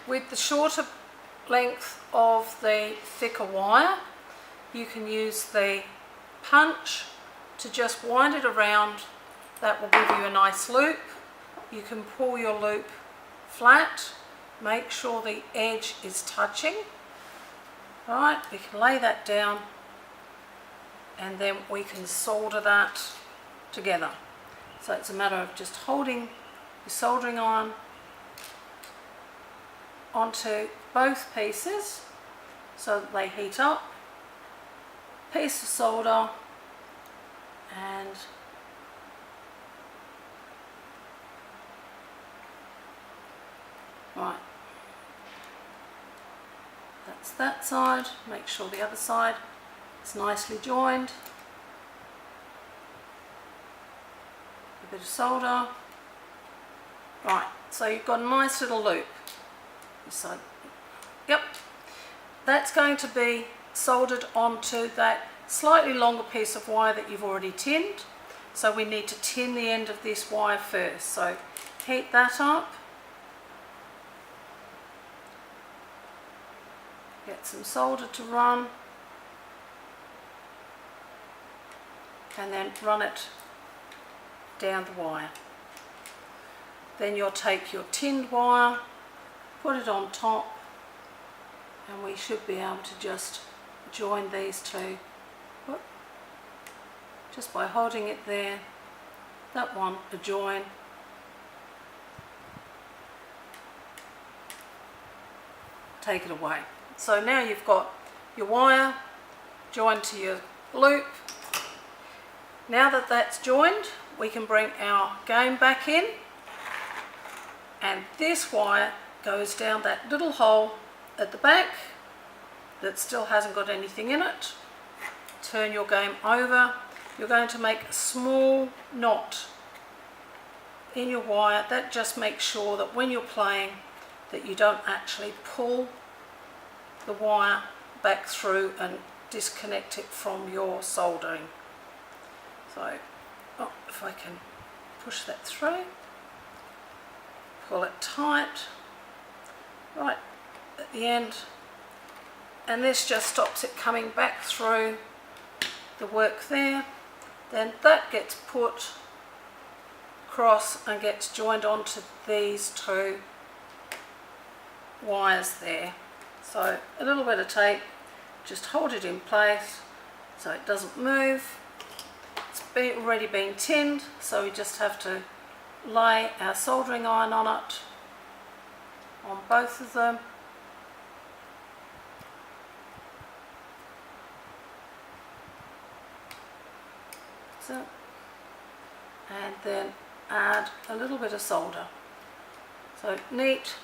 with the shorter length of the thicker wire, you can use the punch to just wind it around. That will give you a nice loop. You can pull your loop flat, make sure the edge is touching. Right, we can lay that down and then we can solder that together. So it's a matter of just holding your soldering iron onto both pieces so that they heat up. Piece of solder and right, that's that side. Make sure the other side is nicely joined. A bit of solder. Right, so you've got a nice little loop. This side. Yep, that's going to be soldered onto that slightly longer piece of wire that you've already tinned. So we need to tin the end of this wire first. So heat that up. Get some solder to run. And then run it down the wire. Then you'll take your tinned wire, put it on top, and we should be able to just join these two. Whoop. Just by holding it there, that one a join, take it away. So now you've got your wire joined to your loop. Now that that's joined, we can bring our game back in, and this wire goes down that little hole at the back that still hasn't got anything in it. Turn your game over. You're going to make a small knot in your wire. That just makes sure that when you're playing that you don't actually pull the wire back through and disconnect it from your soldering. So, if I can push that through, pull it tight, right at the end, and this just stops it coming back through the work there. Then that gets put across and gets joined onto these two wires there. So a little bit of tape, just hold it in place so it doesn't move. It's already been tinned, so we just have to lay our soldering iron on it, on both of them. So, and then add a little bit of solder. So neat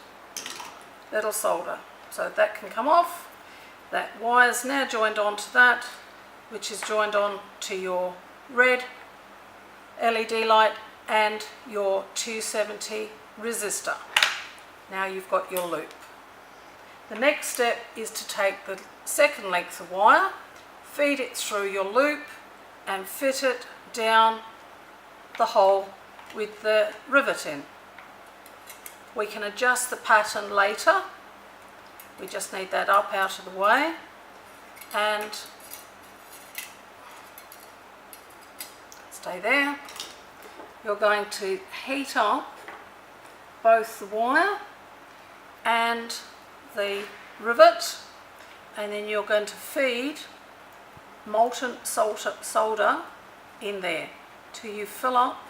little solder. So that can come off. That wire's now joined onto that, which is joined on to your red LED light and your 270 resistor. Now you've got your loop. The next step is to take the second length of wire, feed it through your loop and fit it down the hole with the rivet in. We can adjust the pattern later. We just need that up out of the way, and stay there. You're going to heat up both the wire and the rivet, and then you're going to feed molten solder in there till you fill up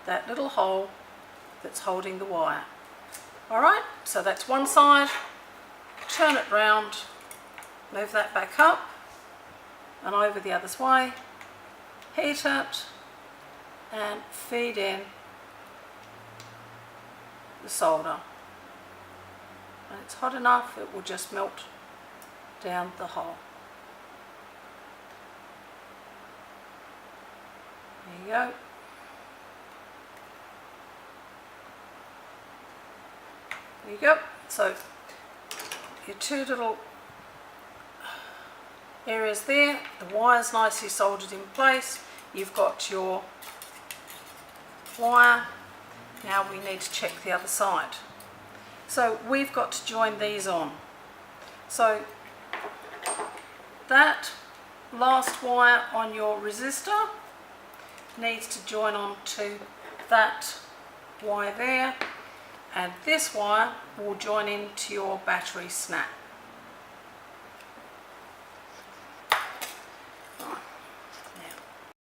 that little hole that's holding the wire. Alright, so that's one side. Turn it round, move that back up and over the other way, heat it and feed in the solder. When it's hot enough, it will just melt down the hole. There you go. There you go. So your two little areas there, the wire's nicely soldered in place. You've got your wire. Now we need to check the other side. So we've got to join these on. So that last wire on your resistor needs to join on to that wire there, and this wire will join into your battery snap.